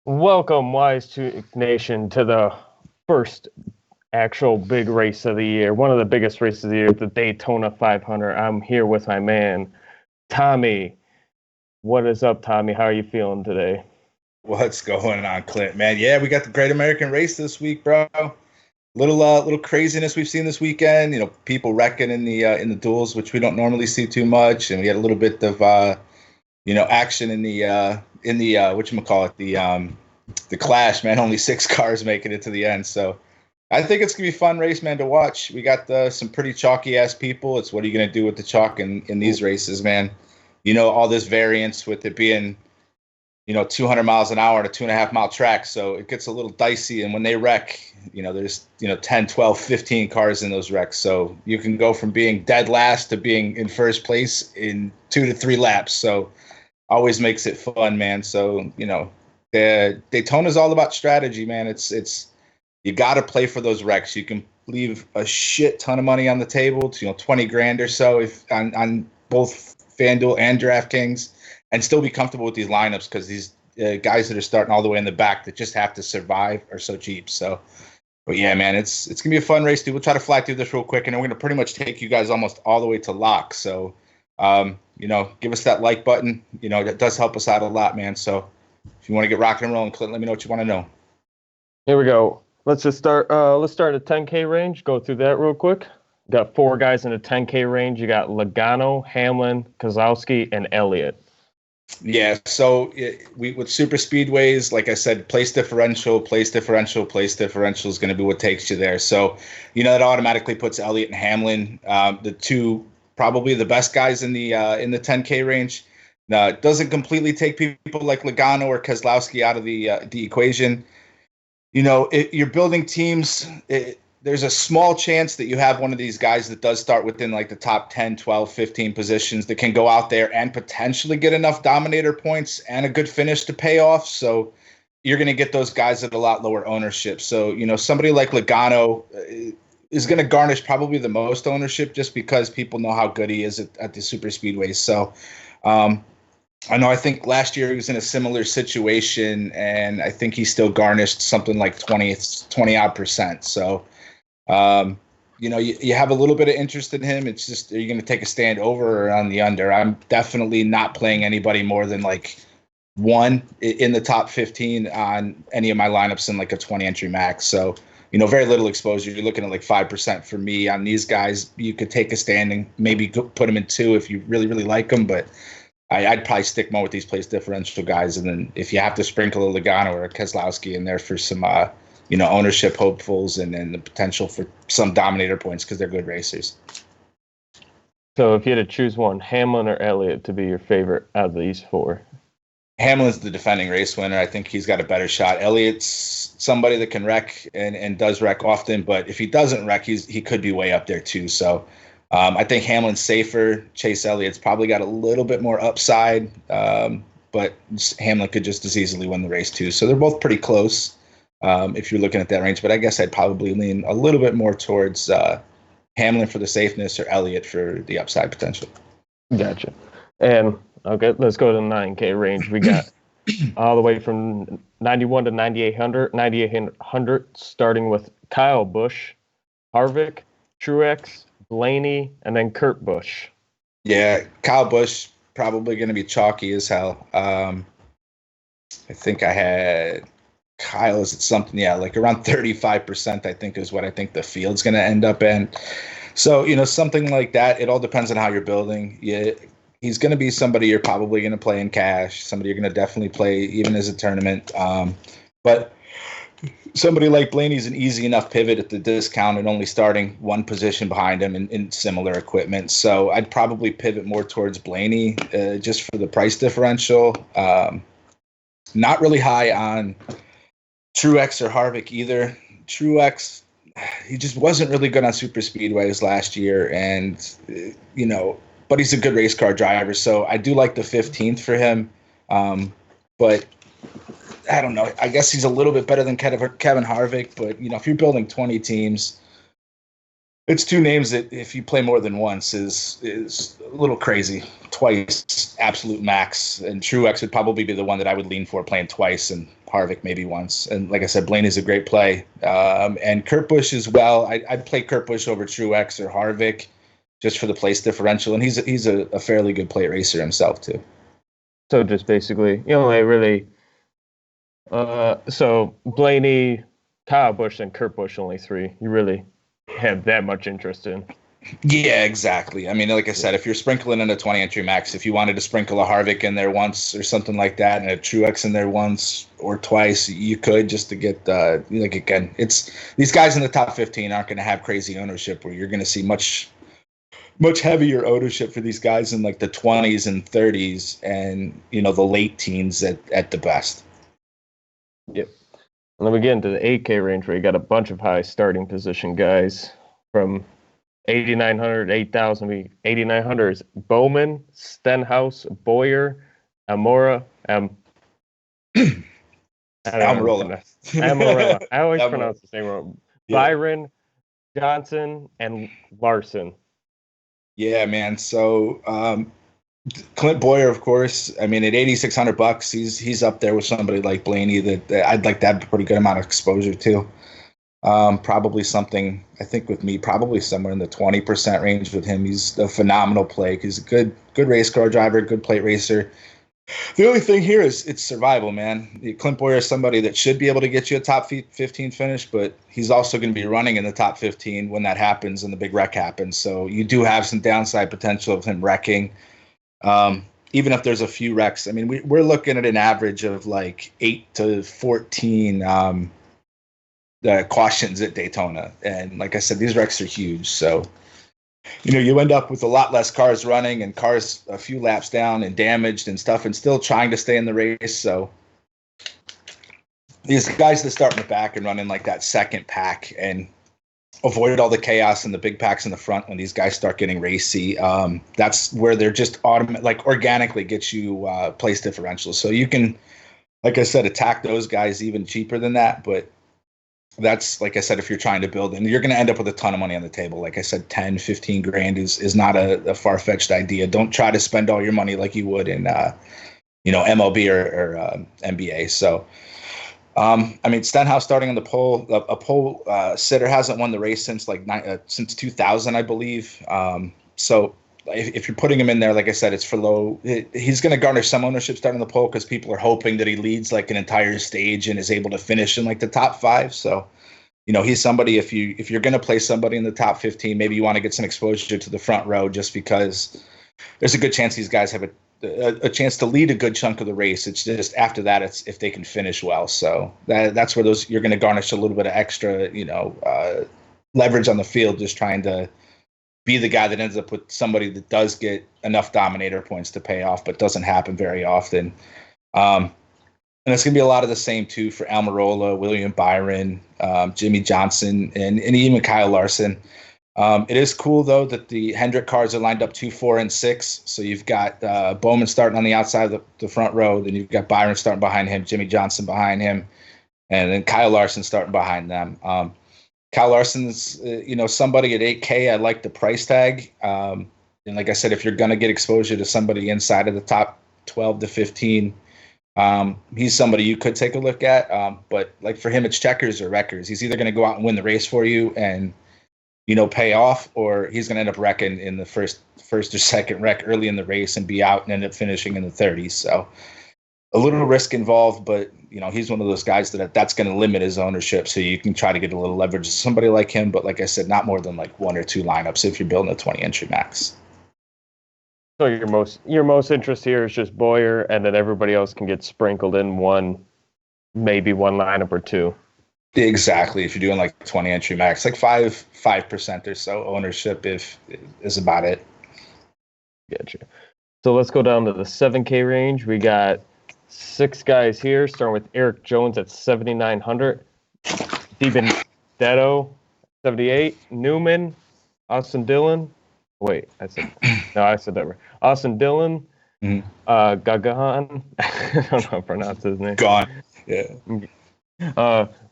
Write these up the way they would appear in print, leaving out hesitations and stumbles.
Welcome, Wise to Nation, to the first actual big race of the year. One of the biggest races of the year, the Daytona 500. I'm here with my man, Tommy. What is up, Tommy? How are you feeling today? What's going on, Clint? Man, yeah, we got the Great American Race this week, bro. Little craziness we've seen this weekend. You know, people wrecking in the duels, which we don't normally see too much, and we had a little bit of action in the whatchamacallit, the clash, man. Only 6 cars making it to the end. So I think it's gonna be a fun race, man, to watch. We got some pretty chalky ass people. It's what are you gonna do with the chalk in these races, man? You know, all this variance with it being 200 miles an hour on a 2.5 mile track. So it gets a little dicey. And when they wreck, there's 10, 12, 15 cars in those wrecks. So you can go from being dead last to being in first place in 2 to 3 laps. So always makes it fun, man. So, the Daytona's all about strategy, man. It's you got to play for those wrecks. You can leave a shit ton of money on the table, 20 grand or so if on both FanDuel and DraftKings, and still be comfortable with these lineups because these guys that are starting all the way in the back that just have to survive are so cheap. So, but yeah, man, it's gonna be a fun race, dude. We'll try to fly through this real quick, and then we're gonna pretty much take you guys almost all the way to lock. So, give us that like button. That does help us out a lot, man. So, if you want to get rocking and rolling, Clint, let me know what you want to know. Here we go. Let's just start. Let's start at 10K range. Go through that real quick. Got 4 guys in the 10K range. You got Logano, Hamlin, Keselowski, and Elliott. Yeah, so with super speedways, like I said, place differential is going to be what takes you there. So, that automatically puts Elliott and Hamlin, the two probably the best guys in the 10K range. Now, it doesn't completely take people like Logano or Keselowski out of the equation. You're building teams. There's a small chance that you have one of these guys that does start within like the top 10, 12, 15 positions that can go out there and potentially get enough dominator points and a good finish to pay off. So you're going to get those guys at a lot lower ownership. So, somebody like Logano is going to garnish probably the most ownership just because people know how good he is at the super speedways. So I think last year he was in a similar situation, and I think he still garnished something like 20 odd percent. So, you have a little bit of interest in him. It's just, are you going to take a stand over or on the under? I'm definitely not playing anybody more than like 1 in the top 15 on any of my lineups in like a 20 entry max. So, very little exposure. You're looking at like 5% for me on these guys. You could take a standing, maybe put them in 2 if you really, really like them. But I'd probably stick more with these place differential guys. And then if you have to sprinkle a Logano or a Keselowski in there for some, ownership hopefuls and then the potential for some dominator points because they're good racers. So if you had to choose one, Hamlin or Elliott to be your favorite out of these 4? Hamlin's the defending race winner. I think he's got a better shot. Elliott's somebody that can wreck and does wreck often, but if he doesn't wreck, he could be way up there too. So I think Hamlin's safer. Chase Elliott's probably got a little bit more upside, but Hamlin could just as easily win the race too. So they're both pretty close if you're looking at that range. But I guess I'd probably lean a little bit more towards Hamlin for the safeness or Elliott for the upside potential. Gotcha. And okay, let's go to the 9K range. We got all the way from 91 to 9,800, starting with Kyle Busch, Harvick, Truex, Blaney, and then Kurt Busch. Yeah, Kyle Busch probably going to be chalky as hell. I think I had Kyle is something, like around 35%, I think is what I think the field's going to end up in. So, something like that. It all depends on how you're building. Yeah, he's going to be somebody you're probably going to play in cash, somebody you're going to definitely play even as a tournament. But somebody like Blaney's an easy enough pivot at the discount and only starting 1 position behind him in similar equipment. So I'd probably pivot more towards Blaney just for the price differential. Not really high on Truex or Harvick either. Truex, he just wasn't really good on super speedways last year, and but he's a good race car driver, so I do like the 15th for him. But I don't know. I guess he's a little bit better than Kevin Harvick, but if you're building 20 teams, it's 2 names that if you play more than once is a little crazy. twice absolute max, and Truex would probably be the one that I would lean for playing twice, and Harvick maybe once. And like I said, Blaney's a great play, and Kurt Busch as well. I'd play Kurt Busch over Truex or Harvick just for the place differential, and he's a fairly good plate racer himself too. So just basically, really. So Blaney, Kyle Busch, and Kurt Busch, only three you really have that much interest in. Yeah, exactly. I mean, like I said, if you're sprinkling in a 20 entry max, if you wanted to sprinkle a Harvick in there once or something like that, and a Truex in there once or twice, you could, just to get again, it's these guys in the top 15 aren't going to have crazy ownership where you're going to see much heavier ownership for these guys in like the 20s and 30s and the late teens at the best. Yep. And then we get into the 8K range where you got a bunch of high starting position guys from 8,900, 8,000. 8,900 is Bowman, Stenhouse, Bowyer, Almora, Almirola. Almirola. I always pronounce the same wrong. Yeah. Byron, Johnson, and Larson. Yeah, man. So Clint Bowyer, of course. I mean, at $8,600, he's up there with somebody like Blaney that I'd like to have a pretty good amount of exposure to. Probably something, I think with me, probably somewhere in the 20% range with him. He's a phenomenal play. He's a good race car driver, good plate racer. The only thing here is it's survival, man. Clint Bowyer is somebody that should be able to get you a top 15 finish, but he's also going to be running in the top 15 when that happens and the big wreck happens. So you do have some downside potential of him wrecking. Even if there's a few wrecks, I mean, we're looking at an average of like 8 to 14 cautions at Daytona. And like I said, these wrecks are huge. So, you end up with a lot less cars running and cars a few laps down and damaged and stuff and still trying to stay in the race. So these guys that start in the back and run in like that second pack and avoid all the chaos and the big packs in the front when these guys start getting racy, that's where they're just organically get you place differentials. So you can, like I said, attack those guys even cheaper than that. But that's, like I said, if you're trying to build, and you're going to end up with a ton of money on the table. Like I said, 10, 15 grand is not a far-fetched idea. Don't try to spend all your money like you would in, MLB or NBA. So, I mean, Stenhouse starting on the pole, a pole sitter hasn't won the race since 2000, I believe. So if you're putting him in there, like I said, it's for low. He's going to garner some ownership starting the pole because people are hoping that he leads like an entire stage and is able to finish in like the top 5. So, he's somebody, if you're going to play somebody in the top 15, maybe you want to get some exposure to the front row just because there's a good chance these guys have a chance to lead a good chunk of the race. It's just after that, it's if they can finish well. So that's where you're going to garnish a little bit of extra, leverage on the field, just trying to be the guy that ends up with somebody that does get enough dominator points to pay off, but doesn't happen very often. And it's going to be a lot of the same too for Almirola, William Byron, Jimmy Johnson, and even Kyle Larson. It is cool though that the Hendrick cars are lined up 2, 4, and 6. So you've got Bowman starting on the outside of the front row, then you've got Byron starting behind him, Jimmy Johnson behind him, and then Kyle Larson starting behind them. Kyle Larson's, somebody at 8K. I like the price tag. And like I said, if you're going to get exposure to somebody inside of the top 12 to 15, he's somebody you could take a look at. But like for him, it's checkers or wreckers. He's either going to go out and win the race for you and, pay off, or he's going to end up wrecking in the first or second wreck early in the race and be out and end up finishing in the 30s. So a little risk involved, but he's one of those guys that's going to limit his ownership. So you can try to get a little leverage to somebody like him. But like I said, not more than like 1 or 2 lineups if you're building a 20 entry max. So your most interest here is just Bowyer, and then everybody else can get sprinkled in maybe one lineup or 2. Exactly. If you're doing like 20 entry max, like 5% or so ownership is about it. Gotcha. So let's go down to the 7K range. We got 6 guys here, starting with Eric Jones at 7,900, DiBenedetto 78, Newman, Austin Dillon. Wait, I said that right. Austin Dillon, Gagahan. I don't know how to pronounce his name. Gone. Yeah.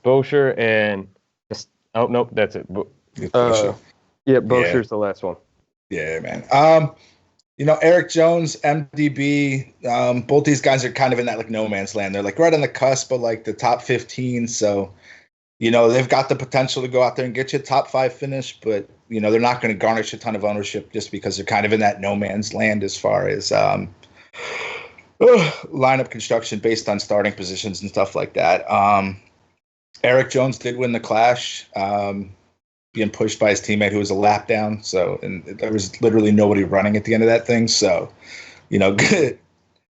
Bosher and nope, that's it. Bosher's the last one. Yeah, man. Eric Jones, MDB, both these guys are kind of in that like no man's land. They're like right on the cusp of like the top 15. So, they've got the potential to go out there and get you a top 5 finish, but, they're not going to garnish a ton of ownership just because they're kind of in that no man's land as far as lineup construction based on starting positions and stuff like that. Eric Jones did win the Clash, being pushed by his teammate who was a lap down. So, and there was literally nobody running at the end of that thing. So, good.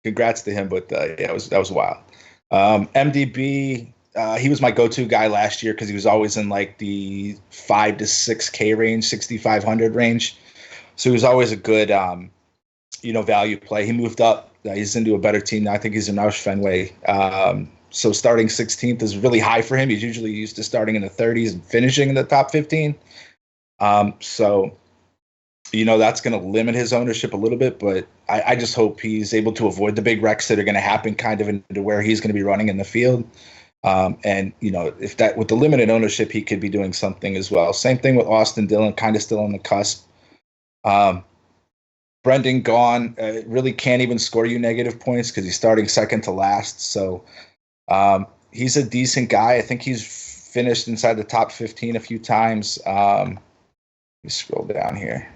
Congrats to him. But that was wild. MDB, he was my go-to guy last year because he was always in like the 5 to 6K range, 6,500 range. So he was always a good, value play. He moved up. He's into a better team now. I think he's in Roush Fenway. So starting 16th is really high for him. He's usually used to starting in the 30s and finishing in the top 15. So, that's going to limit his ownership a little bit, but I just hope he's able to avoid the big wrecks that are going to happen kind of into where he's going to be running in the field. And, if that with the limited ownership, he could be doing something as well. Same thing with Austin Dillon, kind of still on the cusp. Brendan Gaughan really can't even score you negative points because he's starting second to last. So, he's a decent guy. I think he's finished inside the top 15 a few times. Let me scroll down here.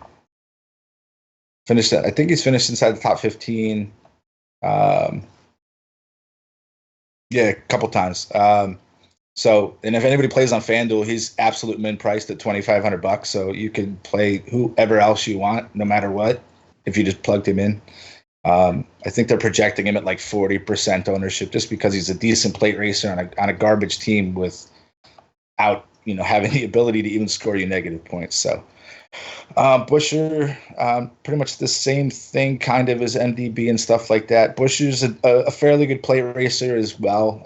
I think he's finished inside the top 15. A couple times. So, and if anybody plays on FanDuel, he's absolute min priced at $2,500. So you can play whoever else you want, no matter what, if you just plugged him in. I think they're projecting him at like 40% ownership just because he's a decent plate racer on a garbage team without, having the ability to even score you negative points. So, Buescher, pretty much the same thing kind of as MDB and stuff like that. Buescher's a fairly good plate racer as well.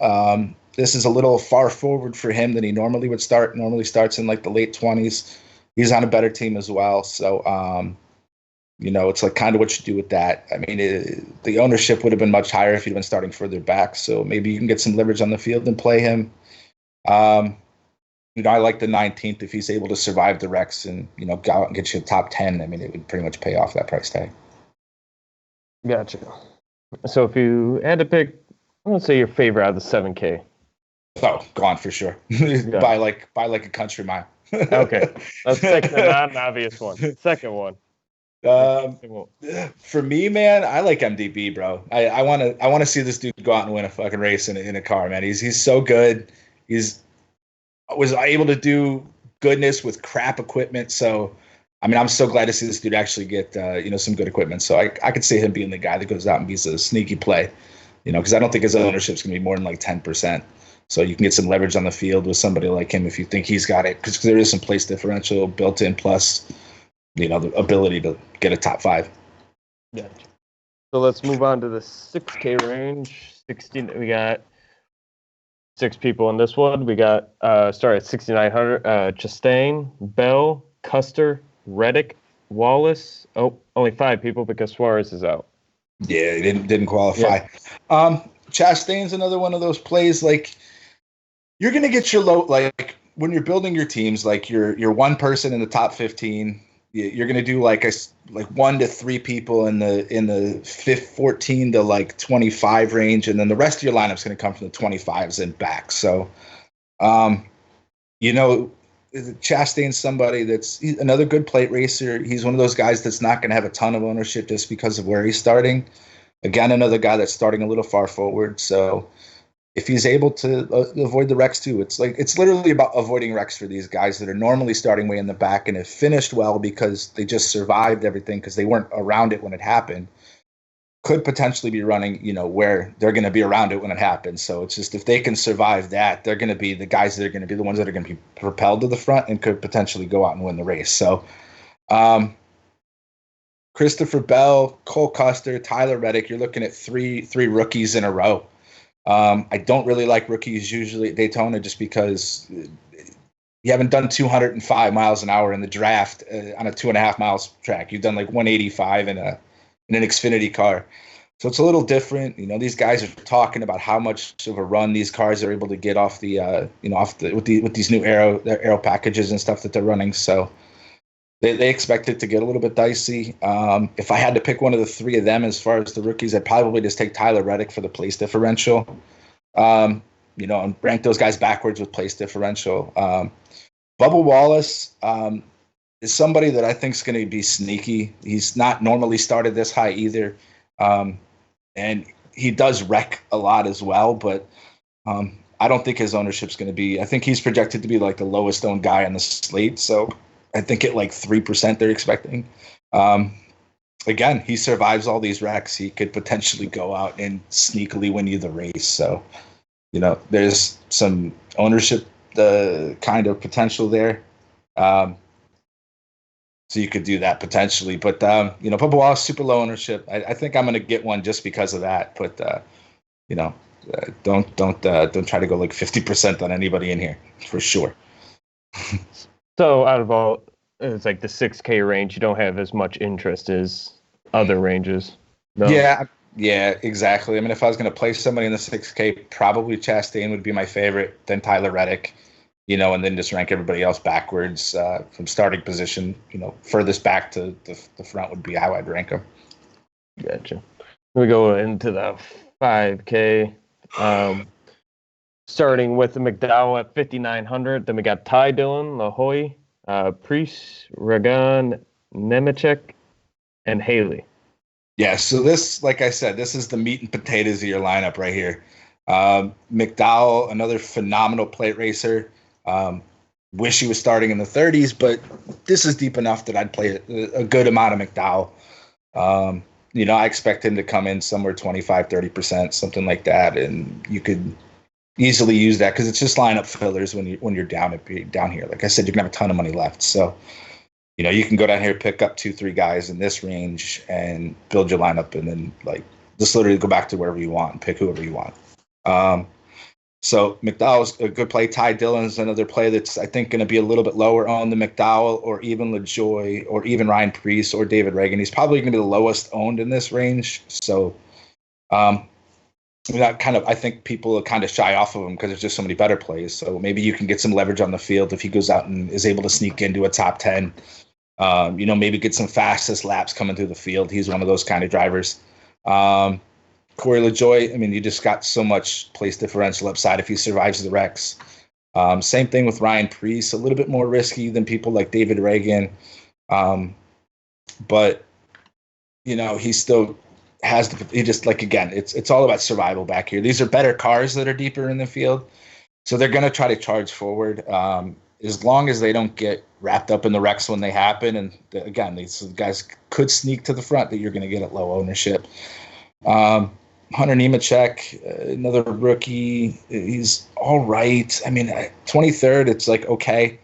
This is a little far forward for him than he normally would start. Normally starts in like the late 20s. He's on a better team as well. So, it's like kind of what you do with that. I mean, the ownership would have been much higher if he'd been starting further back. So maybe you can get some leverage on the field and play him. I like the 19th if he's able to survive the wrecks and, go out and get you a top 10. I mean, it would pretty much pay off that price tag. Gotcha. So if you had to pick, I'm going to say your favorite out of the 7K. Oh, gone for sure. Yeah. by like a country mile. Okay. Let's take the non-obvious one. Second one. For me, man, I like MDB, bro. I want to see this dude go out and win a fucking race in a car, man. He's so good. Was able to do goodness with crap equipment. So, I mean, I'm so glad to see this dude actually get some good equipment. So I could see him being the guy that goes out and beats a sneaky play, because I don't think his ownership's gonna be more than like 10%. So you can get some leverage on the field with somebody like him if you think he's got it, because there is some place differential built in, plus the ability to get a top 5. Yeah. So let's move on to the 6K range. 16. We got 6 people in this one. We got start at 6,900. Chastain, Bell, Custer, Reddick, Wallace. Oh, only 5 people because Suarez is out. Yeah, he didn't qualify. Yeah. Chastain's another one of those plays. Like, you're gonna get your low, like when you're building your teams, like you're one person in the top 15. You're gonna do like 1 to 3 people in the 14 to like 25 range, and then the rest of your lineup's gonna come from the 25s and back. So, Chastain's somebody he's another good plate racer. He's one of those guys that's not gonna have a ton of ownership just because of where he's starting. Again, another guy that's starting a little far forward. So, if he's able to avoid the wrecks too, it's literally about avoiding wrecks for these guys that are normally starting way in the back and have finished well because they just survived everything because they weren't around it when it happened. Could potentially be running, where they're going to be around it when it happens. So it's just if they can survive that, they're going to be the guys that are going to be the ones that are going to be propelled to the front and could potentially go out and win the race. So, Christopher Bell, Cole Custer, Tyler Reddick, you're looking at three rookies in a row. I don't really like rookies usually at Daytona just because you haven't done 205 miles an hour in the draft on a 2.5 miles track. You've done like 185 in an Xfinity car. So it's a little different. These guys are talking about how much of a run these cars are able to get off with these new aero packages and stuff that they're running. So they expect it to get a little bit dicey. If I had to pick one of the three of them as far as the rookies, I'd probably just take Tyler Reddick for the place differential. And rank those guys backwards with place differential. Bubba Wallace is somebody that I think is going to be sneaky. He's not normally started this high either. And he does wreck a lot as well, but I don't think his ownership's going to be. I think he's projected to be like the lowest owned guy on the slate. So I think at like 3% they're expecting. Again, he survives all these wrecks. He could potentially go out and sneakily win you the race. So, there's some ownership kind of potential there. So you could do that potentially. But, Bubba Wallace, super low ownership. I think I'm going to get one just because of that. But, don't try to go like 50% on anybody in here for sure. So out of all, it's like the 6K range, you don't have as much interest as other ranges. No? Yeah, exactly. I mean, if I was going to play somebody in the 6K, probably Chastain would be my favorite, then Tyler Reddick, and then just rank everybody else backwards from starting position, furthest back to the front would be how I'd rank them. Gotcha. We go into the 5K. Starting with the McDowell at 5,900. Then we got Ty Dillon, La Hoya, Priest, Reagan, Nemechek, and Haley. Yeah, so this, like I said, this is the meat and potatoes of your lineup right here. McDowell, another phenomenal plate racer. Wish he was starting in the 30s, but this is deep enough that I'd play a good amount of McDowell. I expect him to come in somewhere 25, 30%, something like that, and you could easily use that because it's just lineup fillers when you're down here. Like I said, you're gonna have a ton of money left, so you can go down here, pick up 2-3 guys in this range, and build your lineup, and then just literally go back to wherever you want and pick whoever you want. So McDowell's a good play. Ty Dillon's another play that's, I think, going to be a little bit lower on the McDowell or even LaJoy or even Ryan Preece or David Reagan. He's probably going to be the lowest owned in this range. So I think people will kind of shy off of him because there's just so many better plays. So maybe you can get some leverage on the field if he goes out and is able to sneak into a top 10. Maybe get some fastest laps coming through the field. He's one of those kind of drivers. Corey LaJoy, I mean, you just got so much place differential upside if he survives the wrecks. Same thing with Ryan Preece, a little bit more risky than people like David Reagan. But, he still has it's all about survival back here. These are better cars that are deeper in the field. So they're going to try to charge forward as long as they don't get wrapped up in the wrecks when they happen. And again, these guys could sneak to the front that you're going to get at low ownership. Hunter Nemechek, another rookie. He's all right. I mean, 23rd, it's like, okay.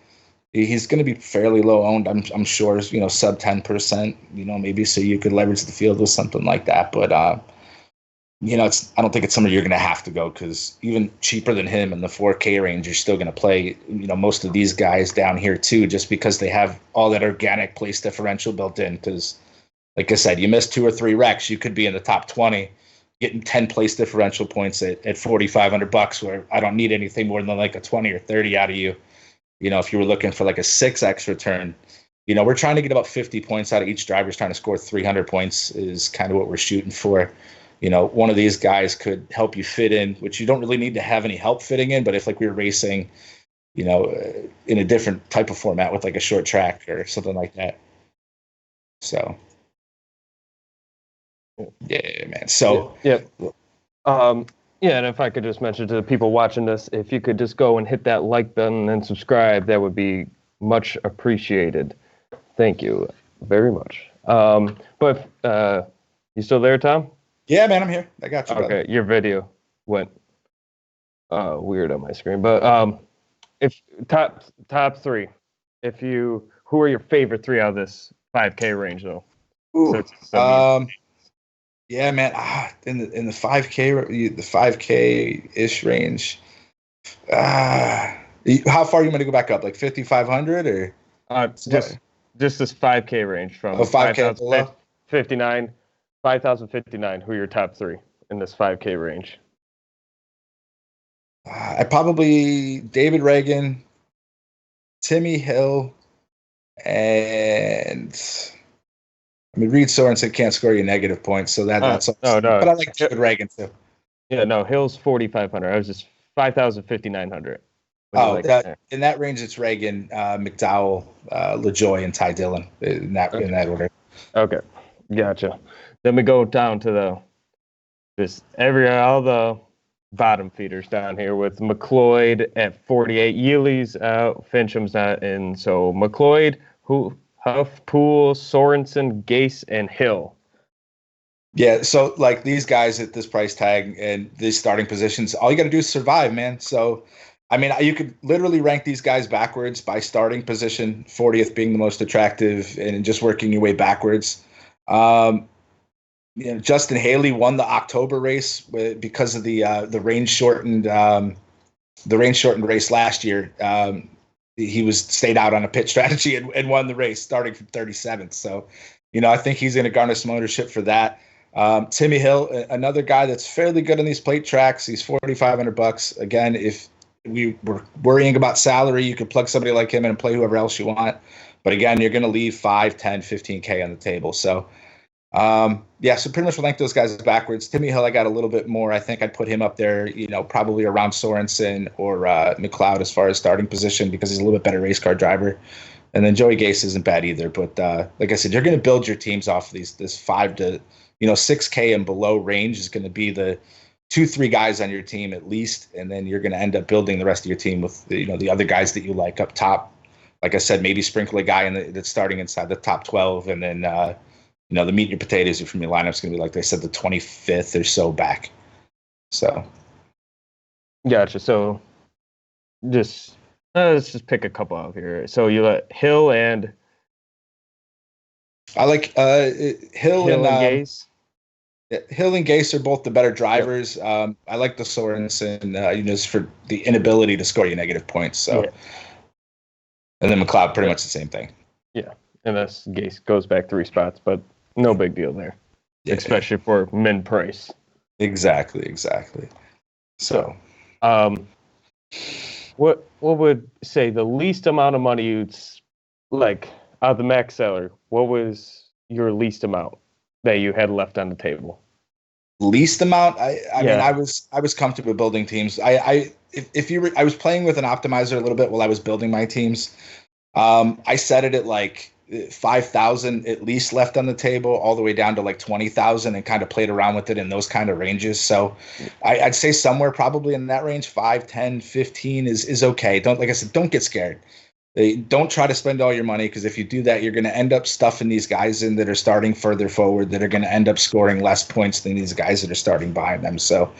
He's going to be fairly low owned, I'm sure, sub 10%, maybe, so you could leverage the field with something like that. But, I don't think it's somewhere you're going to have to go because even cheaper than him in the 4K range, you're still going to play, most of these guys down here too, just because they have all that organic place differential built in. Because, like I said, you miss 2 or 3 wrecks, you could be in the top 20. Getting 10 place differential points at $4,500, where I don't need anything more than like a 20 or 30 out of you. If you were looking for like a 6x return, we're trying to get about 50 points out of each driver's trying to score 300 points is kind of what we're shooting for. One of these guys could help you fit in, which you don't really need to have any help fitting in. But if we were racing, in a different type of format with like a short track or something like that. So. Yeah, man. So, yep. And if I could just mention to the people watching this, if you could just go and hit that like button and subscribe, that would be much appreciated. Thank you very much. But you still there, Tom? Yeah, man, I'm here. I got you. Okay, brother. Your video went weird on my screen, but if top 3, who are your favorite 3 out of this 5K range though? Yeah, man. In the 5K ish range. How far are you going to go back up? Like 5,500 or? Just this 5K range from 5,059. 5,059. Who are your top 3 in this 5K range? I probably David Reagan, Timmy Hill, And I mean, Reed Sorensen can't score you negative points, so that's no. But I like David Reagan too. Yeah, no, Hill's 4,500. I was just 5,000, 5,900. In that range, it's Reagan, McDowell, LaJoy, and Ty Dillon in that order. Okay, gotcha. Then we go down to all the bottom feeders down here with McLeod at 48. Yealy's out, Fincham's not in. So McLeod, Huff, Poole, Sorensen, Gase, and Hill. Yeah, so like these guys at this price tag and these starting positions, all you got to do is survive, man. So, I mean, you could literally rank these guys backwards by starting position, 40th being the most attractive, and just working your way backwards. Justin Haley won the October race because of the range shortened race last year. He stayed out on a pit strategy and won the race starting from 37th. So, I think he's going to garner some ownership for that. Timmy Hill, another guy that's fairly good on these plate tracks. He's $4,500. Again, if we were worrying about salary, you could plug somebody like him in and play whoever else you want. But again, you're going to leave 5, 10, 15K on the table. So, so pretty much rank those guys backwards. Timmy Hill, I got a little bit more. I think I'd put him up there, probably around Sorensen or McLeod as far as starting position because he's a little bit better race car driver. And then Joey Gase isn't bad either. But like I said, you're going to build your teams off of this 5 to 6K and below range is going to be the 2-3 guys on your team at least, and then you're going to end up building the rest of your team with the other guys that you like up top. Like I said, maybe sprinkle a guy that's starting inside the top 12, and then the meat and your potatoes from your lineup is going to be, like they said, the 25th or so back. So, gotcha. So, let's just pick a couple out here. So you let Hill and I like Hill and Gase. Hill and Gase are both the better drivers. Yep. I like the Sorensen, just for the inability to score you negative points. So, and then McLeod, pretty much the same thing. Yeah, and that's Gase goes back 3 spots, but no big deal there, especially for min price. Exactly. So, what would say the least amount of money you'd like out of the max seller? What was your least amount that you had left on the table? Least amount? I mean, I was comfortable building teams. I was playing with an optimizer a little bit while I was building my teams. I set it at like 5,000 at least left on the table, all the way down to like 20,000, and kind of played around with it in those kind of ranges. So I'd say somewhere probably in that range, 5, 10, 15 is okay. Like I said, don't get scared. Don't try to spend all your money, because if you do that, you're going to end up stuffing these guys in that are starting further forward, that are going to end up scoring less points than these guys that are starting behind them. So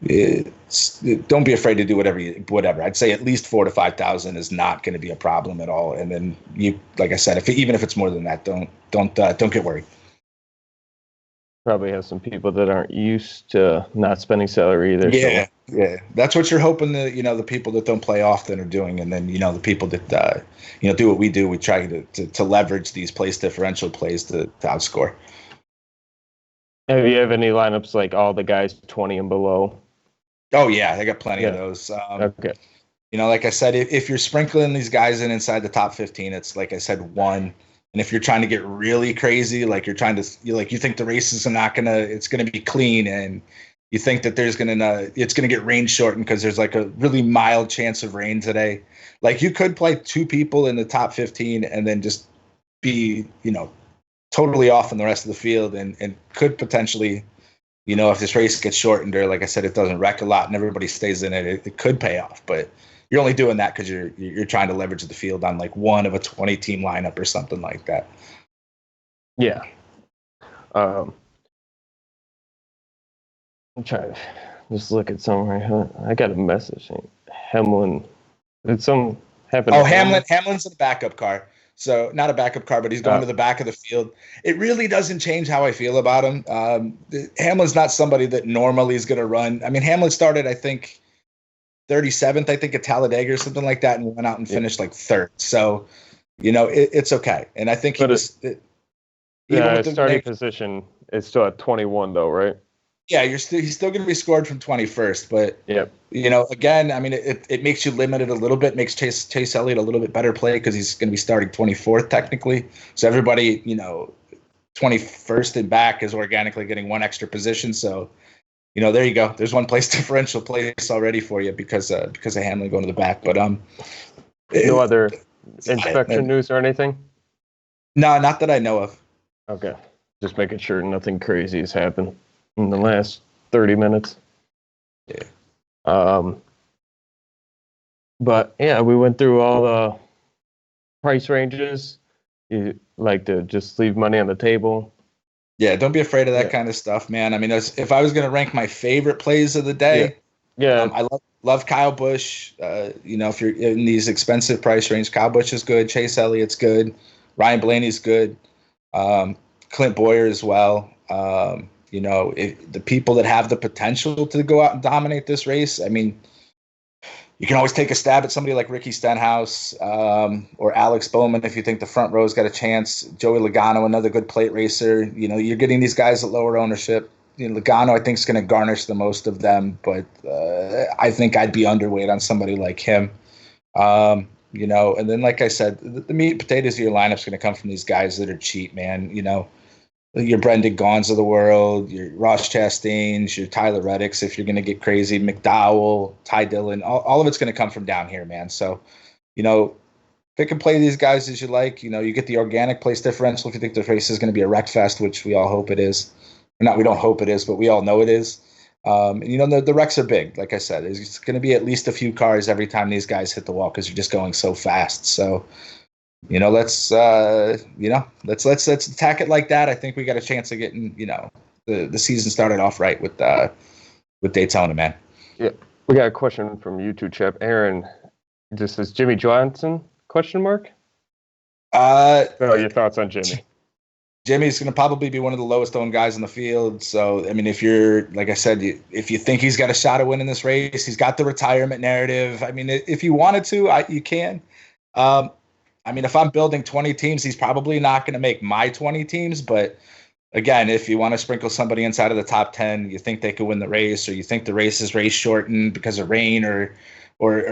don't be afraid to do whatever. I'd say at least 4,000 to 5,000 is not going to be a problem at all. And then like I said, even if it's more than that, don't get worried. Probably have some people that aren't used to not spending salary either. Yeah. That's what you're hoping the people that don't play often are doing. And then, the people that, do what we do, we try to leverage these place differential plays to outscore. Have you have any lineups like all the guys 20 and below? Oh, yeah. I got plenty of those. Okay. Like I said, if you're sprinkling these guys inside the top 15, it's, like I said, 1. And if you're trying to get really crazy, like you think the races are it's going to be clean, and you think that it's going to get rain shortened because there's like a really mild chance of rain today. Like you could play 2 people in the top 15 and then just be, totally off in the rest of the field, and could potentially, if this race gets shortened, or like I said, it doesn't wreck a lot and everybody stays in it, it could pay off. But you're only doing that because you're trying to leverage the field on like one of a 20 team lineup or something like that. Yeah. I'm trying to just look at somewhere. I got a message. Hamlin. Did something happen? Oh, Hamlin's in the backup car. So not a backup car, but he's going to the back of the field. It really doesn't change how I feel about him. Hamlin's not somebody that normally is going to run. I mean, Hamlin started, I think, 37th, at Talladega or something like that, and went out and finished like 3rd. So, it's okay. And I think his starting position is still at 21, though, right? Yeah, he's still going to be scored from 21st, but Yep. Again, I mean, it makes you limited a little bit, makes Chase Elliott a little bit better play because he's going to be starting 24th technically. So everybody, 21st and back is organically getting one extra position. So, there you go. There's one place differential place already for you because of Hamlin going to the back. But no other inspection news or anything? No, not that I know of. Okay. Just making sure nothing crazy has happened in the last 30 minutes. Yeah. But yeah, we went through all the price ranges. You like to just leave money on the table. Yeah, don't be afraid of that kind of stuff, man. I mean, if I was going to rank my favorite plays of the day, I love Kyle Busch. If you're in these expensive price range, Kyle Busch is good. Chase Elliott's good. Ryan Blaney's good. Clint Bowyer as well. The people that have the potential to go out and dominate this race, I mean, you can always take a stab at somebody like Ricky Stenhouse or Alex Bowman if you think the front row's got a chance. Joey Logano, another good plate racer. You're getting these guys at lower ownership. Logano, I think, is going to garnish the most of them, but I think I'd be underweight on somebody like him. And then, like I said, the meat and potatoes of your lineup's going to come from these guys that are cheap, man. Your Brendan Gaughan's of the world, your Ross Chastains, your Tyler Reddicks, if you're going to get crazy, McDowell, Ty Dillon, all of it's going to come from down here, man. So, pick and play these guys as you like. You get the organic place differential if you think the race is going to be a wreck fest, which we all hope it is. Or not, we don't hope it is, but we all know it is. The wrecks are big. Like I said, there's going to be at least a few cars every time these guys hit the wall because you're just going so fast. So, let's attack it like that. I think we got a chance of getting, the season started off right with Daytona, man. Yeah. We got a question from YouTube chat. Aaron just says Jimmy Johnson, question mark? Your thoughts on Jimmy? Jimmy's going to probably be one of the lowest owned guys in the field. So, I mean, if you're, like I said, if you think he's got a shot at winning this race, he's got the retirement narrative. I mean, if you wanted to, you can. I mean, if I'm building 20 teams, he's probably not going to make my 20 teams. But again, if you want to sprinkle somebody inside of the top 10, you think they could win the race, or you think the race is race shortened because of rain or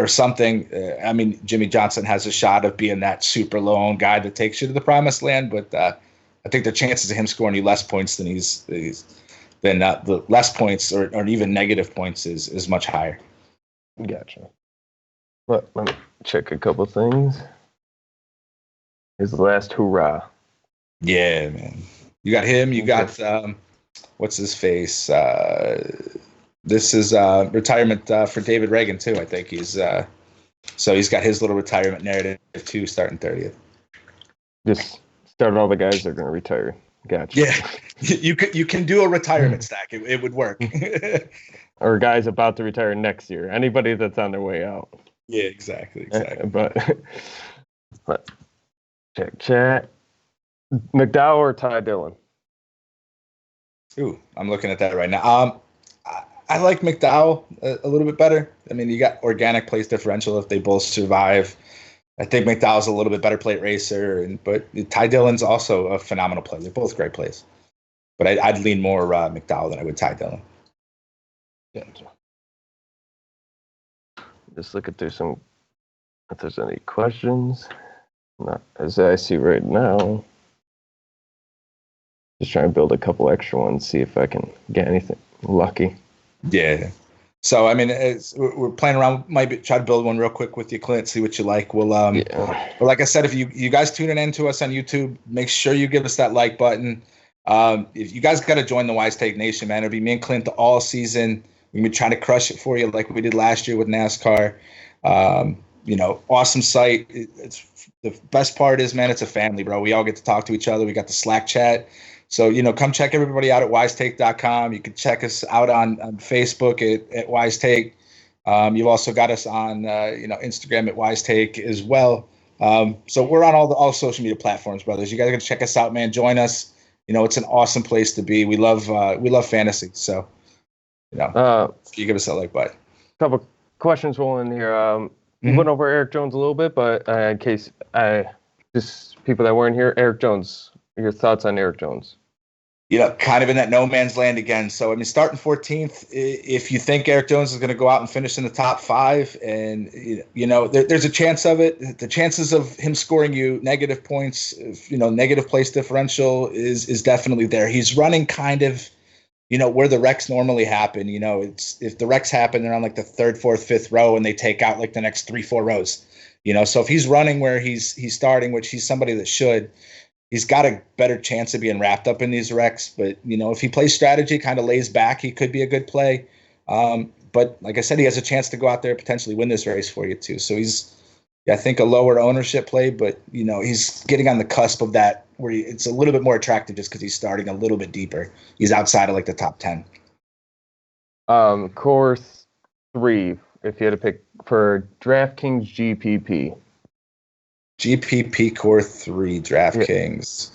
something. I mean, Jimmy Johnson has a shot of being that super low owned guy that takes you to the promised land. But I think the chances of him scoring you less points than the less points or even negative points is much higher. Gotcha. But let me check a couple things. Here's the last hurrah. Yeah, man. You got him. You got what's his face? This is retirement for David Reagan too. I think he's so he's got his little retirement narrative too, starting 30th. Just started all the guys that are going to retire. Gotcha. Yeah, you can do a retirement stack. It would work. Or guys about to retire next year. Anybody that's on their way out. Yeah, exactly. But check chat. McDowell or Ty Dillon? Ooh, I'm looking at that right now. I like McDowell a little bit better. I mean, you got organic place differential if they both survive. I think McDowell's a little bit better plate racer, but Ty Dillon's also a phenomenal player. They're both great plays. But I'd lean more McDowell than I would Ty Dillon. Gotcha. Just looking through if there's any questions. Not as I see right now. Just trying to build a couple extra ones, see if I can get anything lucky. Yeah. So, I mean, we're playing around. Might try to build one real quick with you, Clint, see what you like. We'll, but like I said, if you guys tuning in to us on YouTube, make sure you give us that like button. If you guys got to join the Wise Take Nation, man, it'll be me and Clint all season. We're going to try to crush it for you like we did last year with NASCAR. Awesome site. It's the best part is, man, it's a family, bro. We all get to talk to each other. We got the Slack chat. So, come check everybody out at wisetake.com. You can check us out on Facebook at WiseTake. You've also got us on, Instagram at WiseTake as well. So we're on all social media platforms, brothers. You guys got to check us out, man. Join us. It's an awesome place to be. We love fantasy. So, you give us that like button. Couple questions rolling here. We went over Eric Jones a little bit, but in case just people that weren't here, Eric Jones, your thoughts on Eric Jones? kind of in that no man's land again. So, I mean, starting 14th, if you think Eric Jones is going to go out and finish in the top 5, and, there's a chance of it. The chances of him scoring you negative points, negative place differential is definitely there. He's running kind of, where the wrecks normally happen. It's if the wrecks happen, they're on like the 3rd, 4th, 5th row, and they take out like the next 3, 4 rows. So if he's running where he's starting, which he's somebody that should, he's got a better chance of being wrapped up in these wrecks. But, if he plays strategy, kind of lays back, he could be a good play. But like I said, he has a chance to go out there and potentially win this race for you too. So he's, I think, a lower ownership play, but, he's getting on the cusp of that where it's a little bit more attractive just because he's starting a little bit deeper. He's outside of like the top 10. Course 3, if you had to pick for DraftKings GPP. GPP Core 3 DraftKings.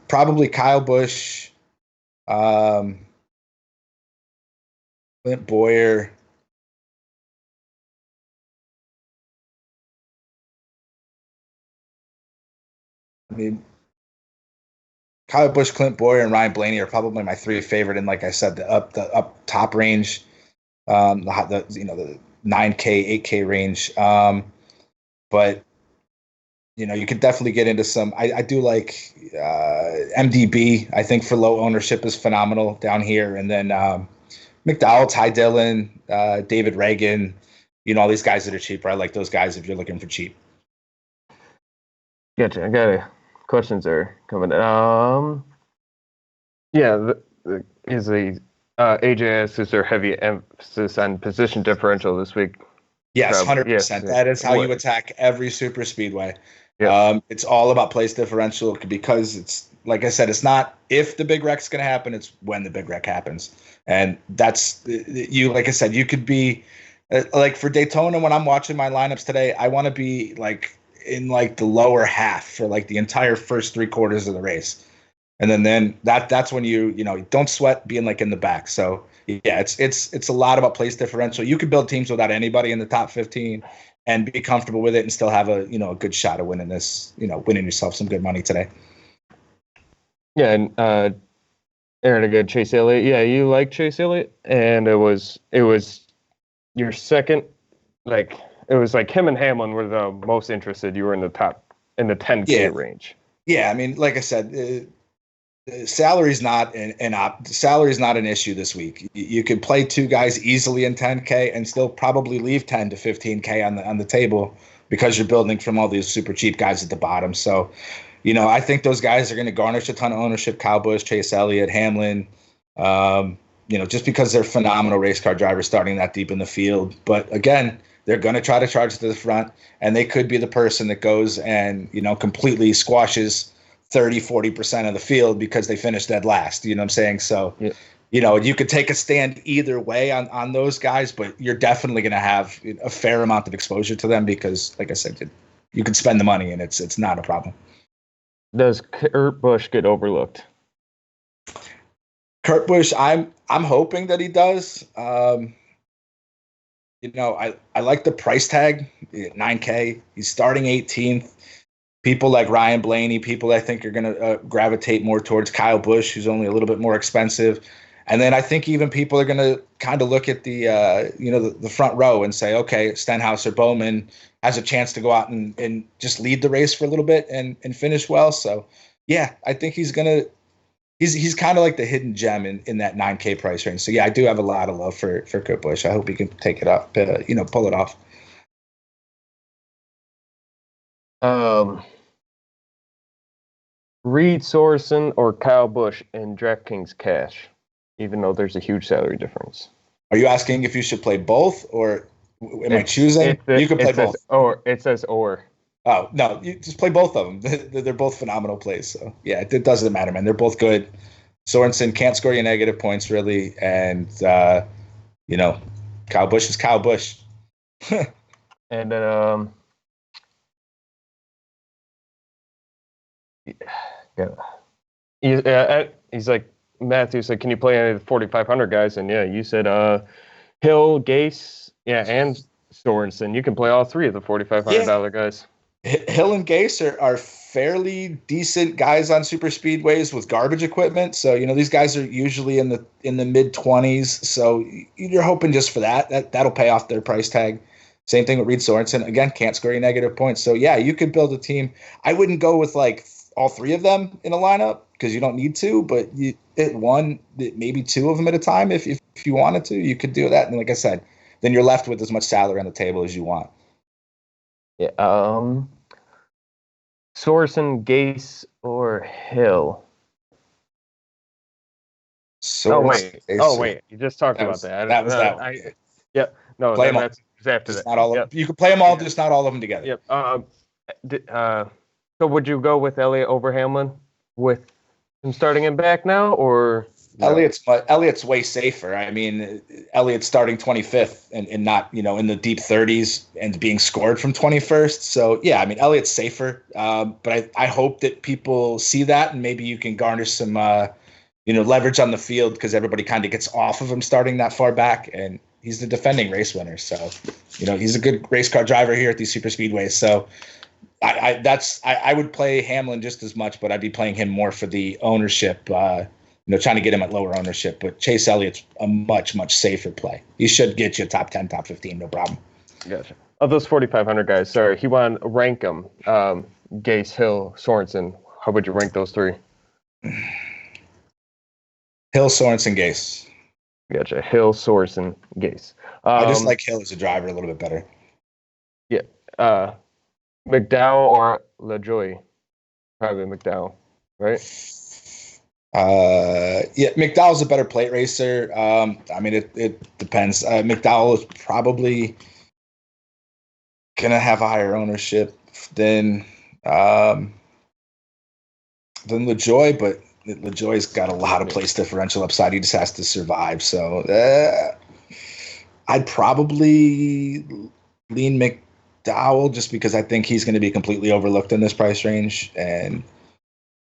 Probably Kyle Busch, Clint Bowyer. I mean, Kyle Busch, Clint Bowyer, and Ryan Blaney are probably my 3 favorite. And like I said, the up top range, the 9K, 8K range. But, you could definitely get into some. I do like MDB, I think, for low ownership is phenomenal down here. And then McDowell, Ty Dillon, David Reagan, all these guys that are cheaper. I like those guys if you're looking for cheap. Gotcha. I got it. Questions are coming in. Is the AJS, is there heavy emphasis on position differential this week? Yes, 100%. Yes. That is how you attack every super speedway. Yep. It's all about place differential because it's, like I said, it's not if the big wreck's going to happen, it's when the big wreck happens. And that's, like I said, you could be, like for Daytona, when I'm watching my lineups today, I want to be like in like the lower half for like the entire first 3 quarters of the race. And then that's when you don't sweat being like in the back. So yeah, it's a lot about place differential. You could build teams without anybody in the top 15 and be comfortable with it and still have a good shot of winning this, winning yourself some good money today. Yeah, and Aaron, a good Chase Elliott. Yeah, you like Chase Elliott, and it was your second, like it was like him and Hamlin were the most interested. You were in the 10K range. Yeah, I mean, like I said, salary's not an issue this week. You could play 2 guys easily in 10K and still probably leave 10 to 15K on the table because you're building from all these super cheap guys at the bottom. So, I think those guys are going to garnish a ton of ownership. Kyle Busch, Chase Elliott, Hamlin, just because they're phenomenal race car drivers starting that deep in the field. But again, they're going to try to charge to the front, and they could be the person that goes and, completely squashes 30-40% of the field because they finished dead last. You know what I'm saying? So, yeah. You could take a stand either way on those guys, but you're definitely going to have a fair amount of exposure to them because, like I said, you can spend the money and it's not a problem. Does Kurt Busch get overlooked? Kurt Busch, I'm hoping that he does. I like the price tag, 9K. He's starting 18th. People like Ryan Blaney, people I think are going to gravitate more towards Kyle Busch, who's only a little bit more expensive. And then I think even people are going to kind of look at the front row and say, okay, Stenhouse or Bowman has a chance to go out and just lead the race for a little bit and finish well. So, yeah, I think he's kind of like the hidden gem in that 9K price range. So, yeah, I do have a lot of love for Kurt Busch. I hope he can take it up, pull it off. Reed Sorensen or Kyle Busch in DraftKings cash, even though there's a huge salary difference. Are you asking if you should play both, or am I choosing? You can play both. It says or. Oh, no, you just play both of them. They're both phenomenal plays. So, yeah, it doesn't matter, man. They're both good. Sorensen can't score you negative points, really. And, Kyle Busch is Kyle Busch. And then, he's like, Matthew said, can you play any of the 4,500 guys? And yeah, you said Hill, Gase, and Sorensen. You can play all 3 of the $4,500 guys. Hill and Gase are fairly decent guys on super speedways with garbage equipment. So, these guys are usually in the mid 20s. So you're hoping just for that'll pay off their price tag. Same thing with Reed Sorensen. Again, can't score any negative points. So yeah, you could build a team. I wouldn't go with like all three of them in a lineup because you don't need to, but you hit one, maybe two of them at a time. If you wanted to, you could do that. And like I said, then you're left with as much salary on the table as you want. Yeah. Sorensen, Gase, or Hill? Oh wait. You just talked about that. That was that one. Yep. No, that's after that. Not all. Yep. You could play them all, just not all of them together. Yep. So would you go with Elliott over Hamlin with him starting him back now, or no? Elliott's way safer. I mean, Elliott's starting 25th and not in the deep 30s and being scored from 21st. So yeah, I mean Elliott's safer. But I hope that people see that and maybe you can garnish some leverage on the field because everybody kind of gets off of him starting that far back, and he's the defending race winner. So he's a good race car driver here at these super speedways. So I would play Hamlin just as much, but I'd be playing him more for the ownership, trying to get him at lower ownership. But Chase Elliott's a much, much safer play. He should get you top 10, top 15, no problem. Gotcha. Of those 4,500 guys, sorry, he wanted to rank them. Gase, Hill, Sorensen. How would you rank those three? Hill, Sorensen, Gase. Gotcha. Hill, Sorensen, Gase. I just like Hill as a driver a little bit better. Yeah. McDowell or LaJoie? Probably McDowell, right? Yeah, McDowell's a better plate racer. I mean, it depends. McDowell is probably gonna have a higher ownership than LaJoie, but LaJoie's got a lot of place differential upside. He just has to survive. So I'd probably lean McDowell just because I think he's going to be completely overlooked in this price range, and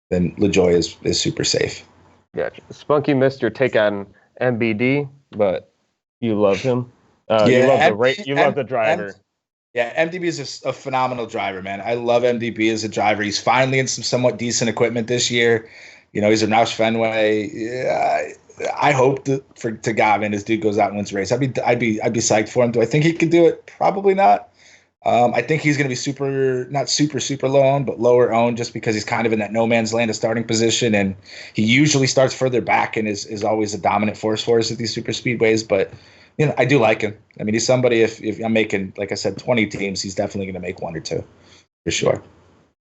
then LaJoie is super safe. Gotcha. Spunky missed your take on MBD, but you love him. You love the driver. MDB is a phenomenal driver, man. I love MDB as a driver. He's finally in some somewhat decent equipment this year. He's a Roush Fenway. Yeah, I hope to Gavin, his dude goes out and wins a race. I'd be psyched for him. Do I think he could do it? Probably not. I think he's going to be not super low owned, but lower owned just because he's kind of in that no man's land of starting position, and he usually starts further back and is always a dominant force for us at these super speedways. But I do like him. I mean, he's somebody. If I'm making, like I said, 20 teams, he's definitely going to make one or two for sure.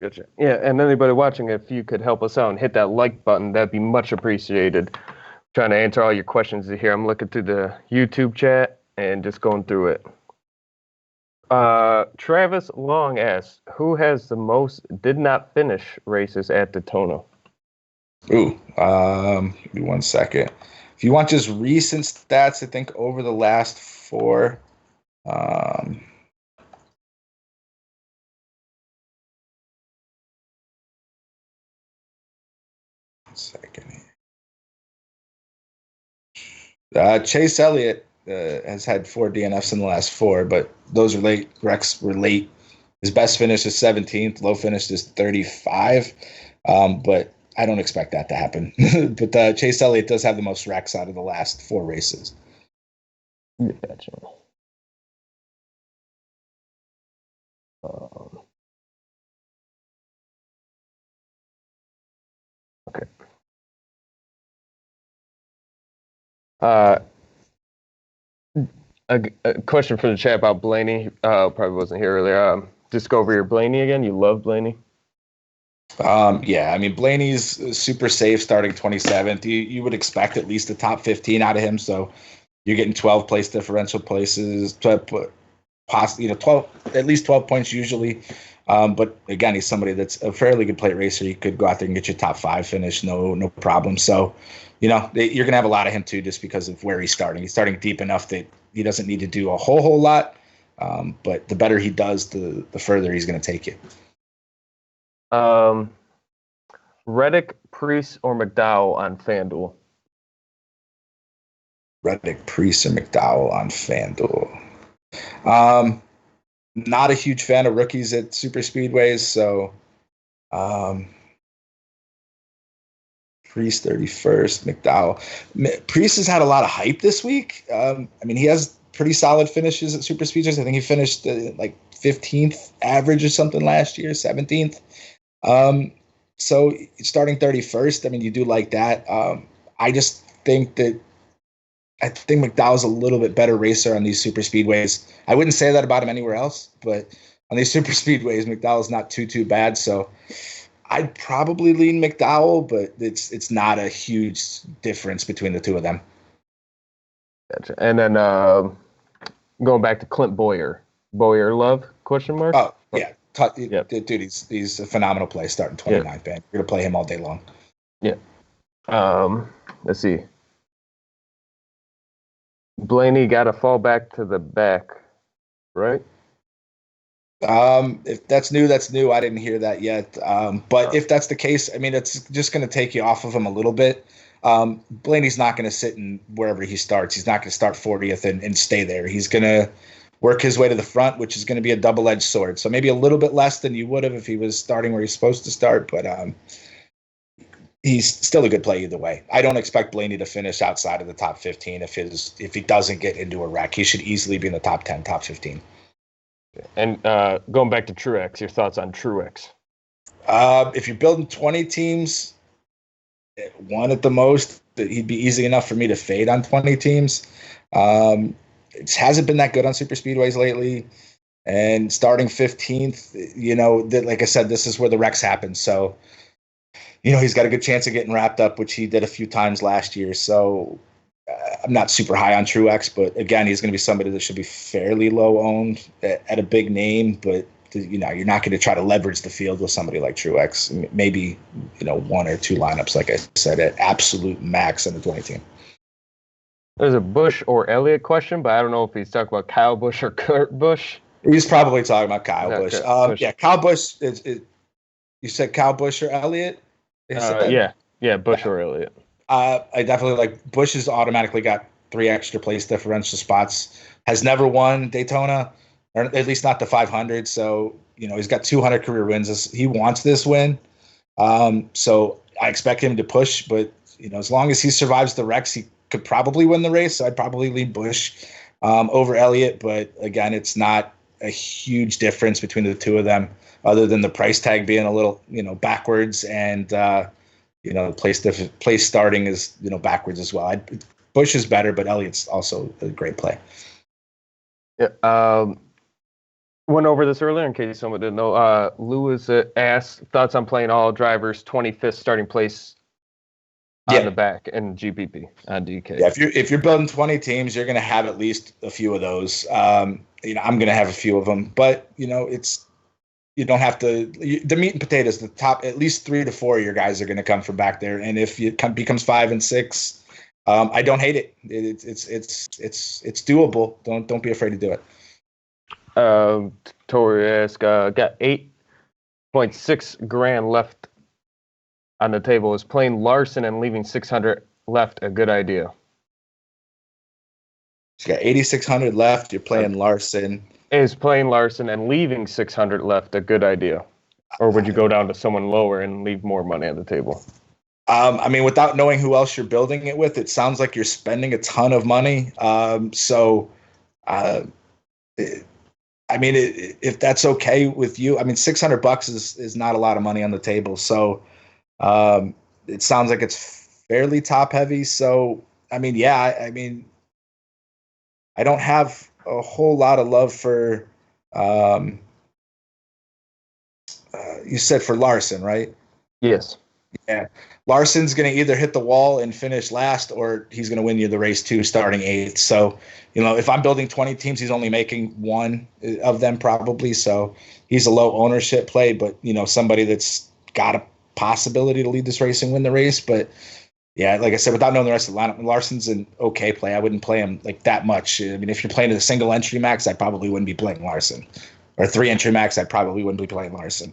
Gotcha. Yeah, and anybody watching, if you could help us out and hit that like button, that'd be much appreciated. Trying to answer all your questions here. I'm looking through the YouTube chat and just going through it. Travis Long asks, who has the most did not finish races at Daytona? Ooh, give me 1 second. If you want just recent stats, I think over the last four. Second. Chase Elliott has had 4 DNFs in the last 4, but those are late. Wrecks were late. His best finish is 17th. Low finish is 35. But I don't expect that to happen. But Chase Elliott does have the most wrecks out of the last 4 races. Gotcha. Okay. A question from the chat about Blaney. Probably wasn't here earlier. Just go over your Blaney again. You love Blaney? Yeah, I mean, Blaney's super safe starting 27th. You would expect at least a top 15 out of him. So you're getting 12 place differential places, 12, at least 12 points usually. But again, he's somebody that's a fairly good plate racer. You could go out there and get your top 5 finish, no problem. So, you're going to have a lot of him too, just because of where he's starting. He's starting deep enough that he doesn't need to do a whole lot. But the better he does, the further he's going to take you. Reddick, Priest, or McDowell on FanDuel? Reddick, Priest, or McDowell on FanDuel. Not a huge fan of rookies at super speedways, so Priest 31st, McDowell. Priest has had a lot of hype this week. I mean, he has pretty solid finishes at super speedways. I think he finished like 15th average or something last year, 17th. So starting 31st, I mean, you do like that. I just think McDowell's a little bit better racer on these super speedways. I wouldn't say that about him anywhere else, but on these super speedways, McDowell's not too bad. So I'd probably lean McDowell, but it's not a huge difference between the two of them. Gotcha. And then going back to Clint Bowyer. Bowyer love, question mark? Oh, yeah. Dude, he's a phenomenal play starting 29th, man. You're going to play him all day long. Yeah. Let's see. Blaney got to fall back to the back, right? If that's new, that's new. I didn't hear that yet. But if that's the case, I mean, it's just going to take you off of him a little bit. Blaney's not going to sit in wherever he starts. He's not going to start 40th and stay there. He's going to work his way to the front, which is going to be a double-edged sword. So maybe a little bit less than you would have if he was starting where he's supposed to start, but he's still a good play either way. I don't expect Blaney to finish outside of the top 15 if he doesn't get into a wreck. He should easily be in the top 10, top 15. And going back to Truex, your thoughts on Truex? If you're building 20 teams, one at the most, he'd be easy enough for me to fade on 20 teams. It hasn't been that good on super speedways lately. And starting 15th, like I said, this is where the wrecks happen. So, he's got a good chance of getting wrapped up, which he did a few times last year. So I'm not super high on Truex, but again, he's going to be somebody that should be fairly low owned at a big name. But you're not going to try to leverage the field with somebody like Truex. Maybe one or two lineups, like I said, at absolute max on the 20 team. There's a Busch or Elliott question, but I don't know if he's talking about Kyle Busch or Kurt Busch. He's probably talking about Kyle Busch. Busch. Yeah, Kyle Busch. You said Kyle Busch or Elliott? Yeah, Busch or Elliott. I definitely like Busch. Has automatically got 3 extra place differential spots. Has never won Daytona, or at least not the 500. So he's got 200 career wins. He wants this win. So I expect him to push, but as long as he survives the wrecks, he could probably win the race. So I'd probably lean Busch over Elliott, but again, it's not a huge difference between the two of them, other than the price tag being a little backwards, and place starting is backwards as well. Busch is better, but Elliott's also a great play. Yeah. Went over this earlier in case someone didn't know. Lewis asked thoughts on playing all drivers 25th starting place on the back in GPP on DK. Yeah, if you're building 20 teams, you're going to have at least a few of those. I'm going to have a few of them, but it's you don't have to. The meat and potatoes, the top at least 3 to 4 of your guys are going to come from back there, and if it becomes 5 and 6, I don't hate it. It's doable. Don't be afraid to do it. Tori asked, got $8.6 grand left on the table. Is playing Larson and leaving 600 left a good idea? You got 8,600 left. You're playing Larson. Is playing Larson and leaving 600 left a good idea, or would you go down to someone lower and leave more money on the table? I mean, without knowing who else you're building it with, it sounds like you're spending a ton of money. I mean, if that's okay with you, I mean, $600 is not a lot of money on the table. So it sounds like it's fairly top heavy. So, I mean, yeah, I don't have a whole lot of love for, you said for Larson, right? Yes. Yeah. Larson's going to either hit the wall and finish last, or he's going to win you the race too, starting 8th. So, if I'm building 20 teams, he's only making one of them probably. So he's a low ownership play, but, somebody that's got a possibility to lead this race and win the race. But yeah, like I said, without knowing the rest of the lineup, Larson's an okay play. I wouldn't play him like that much. I mean, if you're playing at a single entry max, I probably wouldn't be playing Larson, or 3 entry max, I probably wouldn't be playing Larson.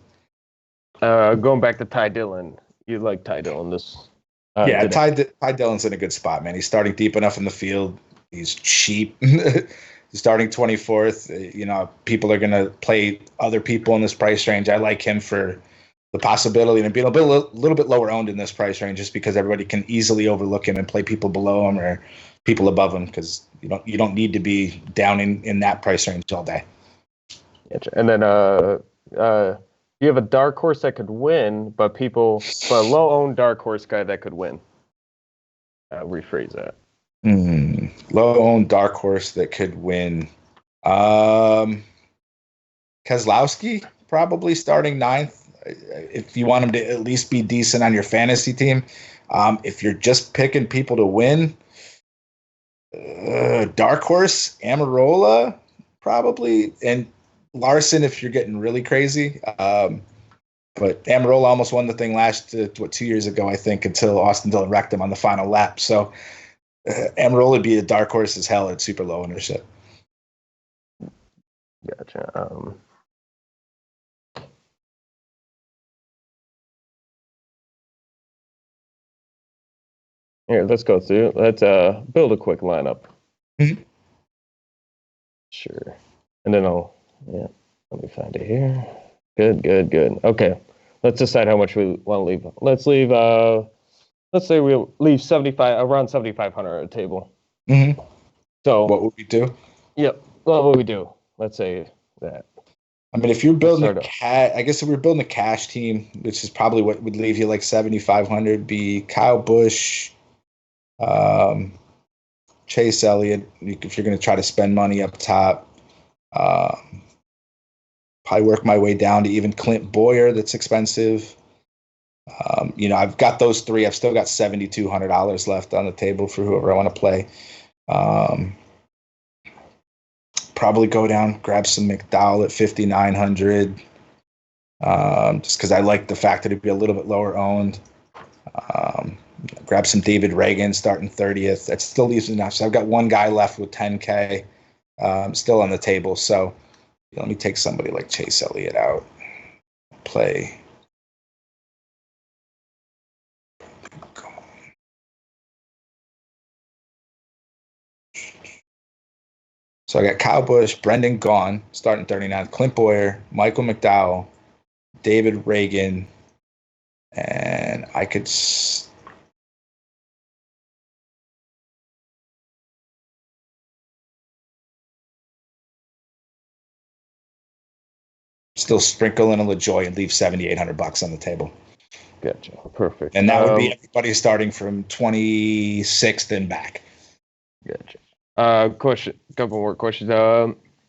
Going back to Ty Dillon. You like Ty Dillon this? Yeah, Ty Dillon's in a good spot, man. He's starting deep enough in the field. He's cheap. starting 24th. People are going to play other people in this price range. I like him for the possibility of being a little bit lower owned in this price range, just because everybody can easily overlook him and play people below him or people above him, because you don't need to be down in that price range all day. And then you have a dark horse that could win, but a low owned dark horse guy that could win. Rephrase that. Low owned dark horse that could win. Keselowski, probably starting 9th. If you want him to at least be decent on your fantasy team. If you're just picking people to win, dark horse, Amarola, probably, and Larson if you're getting really crazy. But Amarola almost won the thing 2 years ago, I think, until Austin Dillon wrecked him on the final lap. So Amarola would be a dark horse as hell at super low ownership. Gotcha. Here, let's go through. Let's build a quick lineup. Mm-hmm. Sure. And then let me find it here. Good. Okay. Let's decide how much we want to leave. Let's say we'll leave around 7,500 at the table. Mm-hmm. So what would we do? Yep. What would we do? Let's say that. I mean, if you're building I guess if we're building a cash team, which is probably what would leave you like 7,500, be Kyle Busch, Chase Elliott, if you're going to try to spend money up top. Probably work my way down to even Clint Bowyer. That's expensive. I've got those three. I've still got $7,200 left on the table for whoever I want to play. Probably go down, grab some McDowell at 5,900. Just because I like the fact that it'd be a little bit lower owned. Grab some David Reagan starting 30th. That still leaves enough. So I've got one guy left with 10K still on the table. So let me take somebody like Chase Elliott out. Play. So I got Kyle Busch, Brendan Gaughan, starting 39, Clint Bowyer, Michael McDowell, David Reagan, and I could still sprinkle in a LaJoy and leave $7,800 on the table. Gotcha. Perfect. And that would be everybody starting from 26th and back. Gotcha. Couple more questions.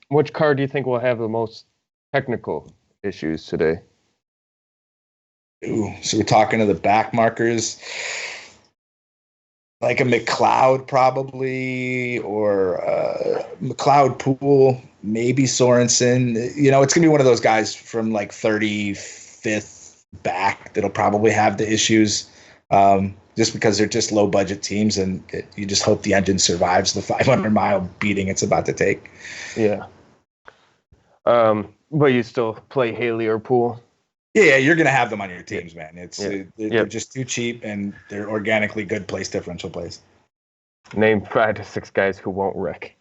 Which car do you think will have the most technical issues today? Ooh, so we're talking to the back markers, like a McLeod probably, or McLeod Poole, maybe Sorensen. It's gonna be one of those guys from like 35th back that'll probably have the issues. Just because they're just low budget teams, and you just hope the engine survives the 500-mile beating it's about to take. Yeah. But you still play Haley or Poole? Yeah, you're going to have them on your teams, man. They're just too cheap, and they're organically good place differential plays. Name 5 to 6 guys who won't wreck.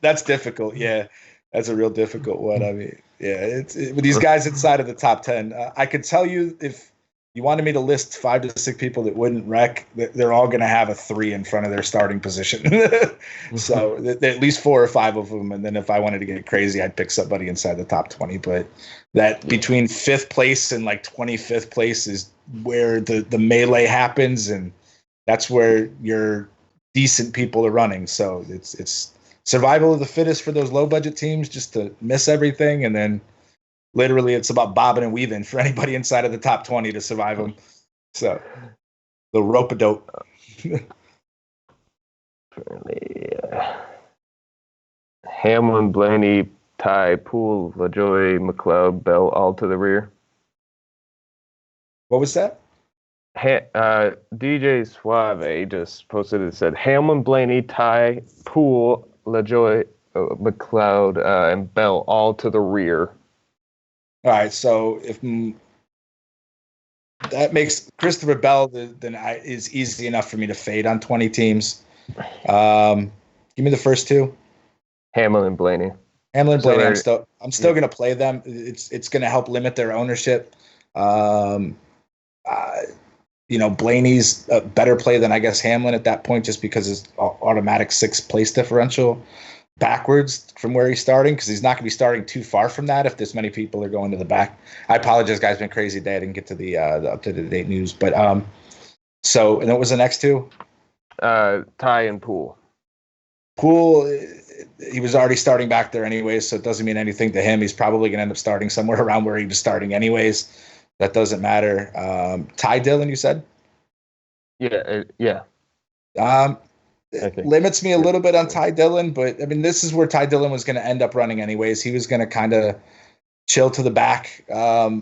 That's difficult. Yeah, that's a real difficult one. I mean, with these guys inside of the top 10, I could tell you if you wanted me to list 5 to 6 people that wouldn't wreck, they're all going to have a 3 in front of their starting position. So at least 4 or 5 of them. And then if I wanted to get crazy, I'd pick somebody inside the top 20. But that between 5th place and like 25th place is where the melee happens. And that's where your decent people are running. So it's survival of the fittest for those low budget teams, just to miss everything. And then literally, it's about bobbing and weaving for anybody inside of the top 20 to survive them. So, the rope-a-dope. Hamlin, Blaney, Ty, Poole, LaJoy, McLeod, Bell, all to the rear. What was that? DJ Suave just posted it. Said Hamlin, Blaney, Ty, Poole, LaJoy, McLeod, and Bell all to the rear. All right, so if that makes Christopher Bell, then is easy enough for me to fade on 20 teams. Give me the first 2. Hamlin and Blaney. Hamlin, So Blaney, they're- I'm still going to play them. It's going to help limit their ownership. Blaney's a better play than I guess Hamlin at that point, just because his automatic 6th place differential backwards from where he's starting, because he's not going to be starting too far from that if this many people are going to the back. I apologize, guys. Been a crazy day. I didn't get to the up-to-date news, but and what was the next two? Ty and Poole. Poole, he was already starting back there anyways, so it doesn't mean anything to him. He's probably going to end up starting somewhere around where he was starting anyways. That doesn't matter. Ty Dillon, you said? Yeah. It limits me a little bit on Ty Dillon, but I mean, this is where Ty Dillon was going to end up running anyways. He was going to kind of chill to the back. I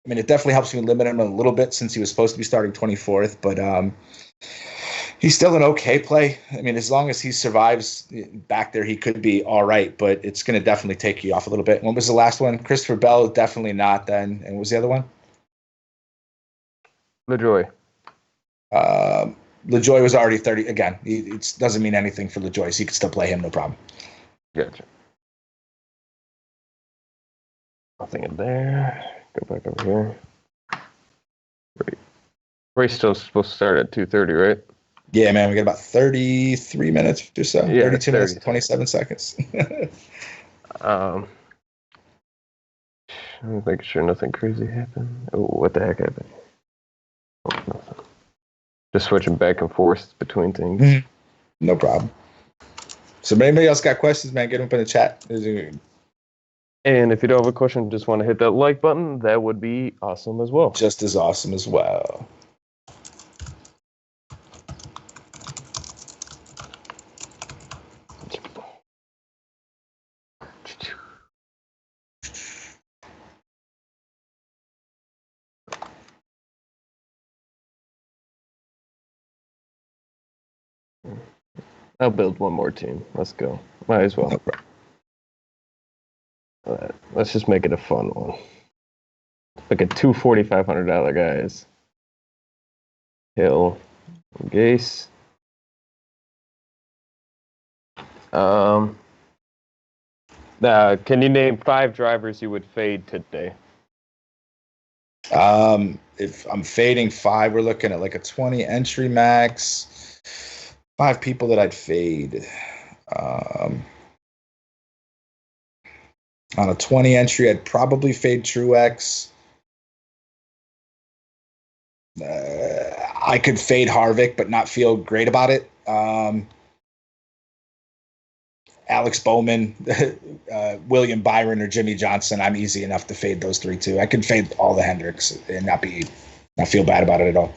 mean, it definitely helps me limit him a little bit since he was supposed to be starting 24th, but he's still an okay play. I mean, as long as he survives back there, he could be all right, but it's going to definitely take you off a little bit. When was the last one? Christopher Bell, definitely not then. And what was the other one? LaJoy. LaJoy was already 30. Again, it doesn't mean anything for LaJoy, so you can still play him, no problem. Gotcha. Nothing in there. Go back over here. Race still supposed to start at 2:30, right? Yeah, man, we got about 33 minutes or so. Yeah, 32 minutes and 27 seconds. I'm making sure nothing crazy happened. Oh, what the heck happened? Oh, nothing. Just switching back and forth between things. No problem. So if anybody else got questions, man, get them up in the chat. And if you don't have a question, just want to hit that like button, that would be awesome as well. Just as awesome as well. I'll build one more team. Let's go. Might as well. All right, let's just make it a fun one. Look at two $4,500 guys. Hill, Gase. Can you name 5 drivers you would fade today? If I'm fading 5, we're looking at like a 20 entry max. 5 people that I'd fade. On a 20 entry, I'd probably fade Truex. I could fade Harvick, but not feel great about it. Alex Bowman, William Byron, or Jimmy Johnson. I'm easy enough to fade those 3 too. I could fade all the Hendricks and not feel bad about it at all.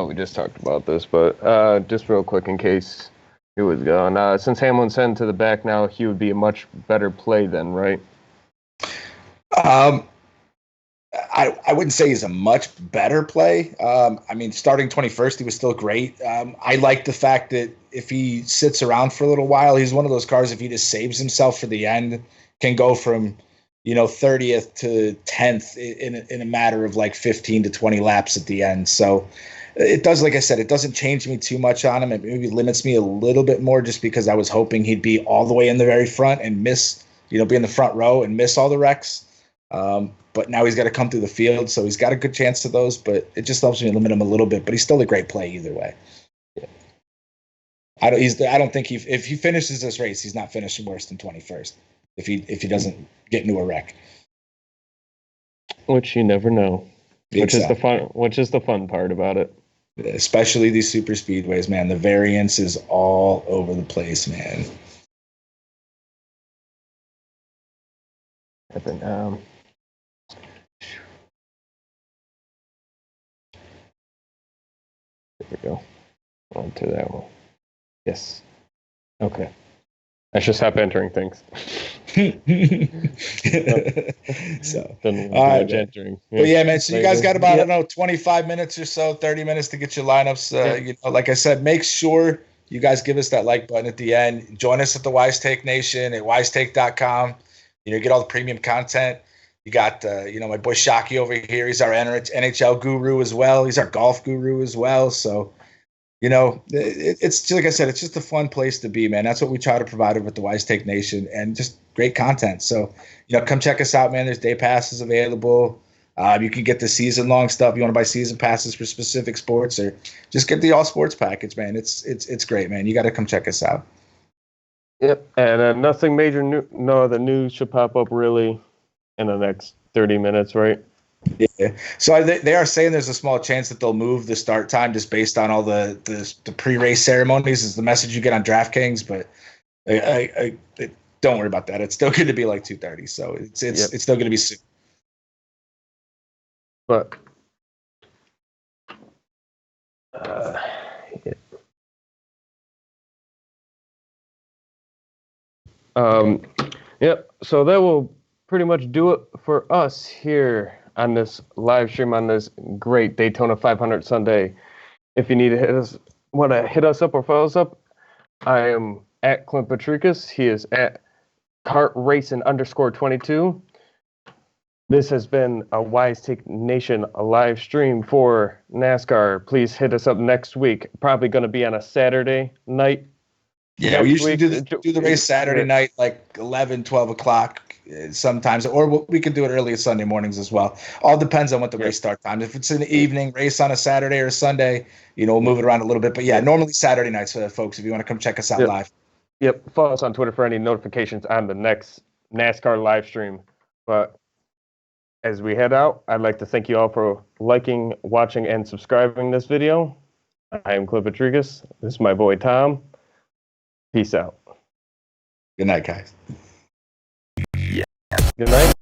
We just talked about this, but just real quick in case he was gone. Since Hamlin's heading to the back now, he would be a much better play then, right? I wouldn't say he's a much better play. I mean, starting 21st, he was still great. I like the fact that if he sits around for a little while, he's one of those cars, if he just saves himself for the end, can go from 30th to 10th in a matter of like 15 to 20 laps at the end. So it does, like I said, it doesn't change me too much on him. It maybe limits me a little bit more just because I was hoping he'd be all the way in the very front and miss, be in the front row and miss all the wrecks. But now he's got to come through the field, so he's got a good chance of those, but it just helps me limit him a little bit, but he's still a great play either way. Yeah. I don't think if he finishes this race, he's not finishing worse than 21st. If he doesn't get into a wreck, which you never know, exactly. which is the fun part about it. Especially these super speedways, man. The variance is all over the place, man. There we go. On to that one. Yes. Okay. I should stop entering things. So, all right, entering. Yeah. But yeah, man. So you guys got about 25 minutes or so, 30 minutes to get your lineups. Like I said, make sure you guys give us that like button at the end. Join us at the Wise Take Nation at wisetake.com. Get all the premium content. You got, my boy Shockey over here. He's our NHL guru as well. He's our golf guru as well. So, it's like I said, it's just a fun place to be, man. That's what we try to provide with the Wise Take Nation, and just great content. So, come check us out, man. There's day passes available. You can get the season-long stuff. You want to buy season passes for specific sports, or just get the all sports package, man. It's great, man. You got to come check us out. Yep, and nothing major new. No other news should pop up really in the next 30 minutes, right? Yeah. So they are saying there's a small chance that they'll move the start time just based on all the pre-race ceremonies. Is the message you get on DraftKings, but I don't worry about that. It's still going to be like 2:30, so it's still going to be soon. But so that will pretty much do it for us here on this live stream on this great Daytona 500 Sunday. If you need to want to hit us up or follow us up, I am at Clint Patricus. He is at KartRacing_22. This has been a Wise Take Nation live stream for NASCAR. Please hit us up next week. Probably going to be on a Saturday night. Yeah, we usually do the race Saturday night, like 11, 12 o'clock sometimes, or we can do it early Sunday mornings as well. All depends on what the race start time. If it's an evening race on a Saturday or a Sunday, we'll move it around a little bit. But yeah, normally Saturday nights, folks, if you want to come check us out live. Yep, follow us on Twitter for any notifications on the next NASCAR live stream. But as we head out, I'd like to thank you all for liking, watching, and subscribing this video. I am Clint Patricus. This is my boy Tom. Peace out. Good night, guys. Good night.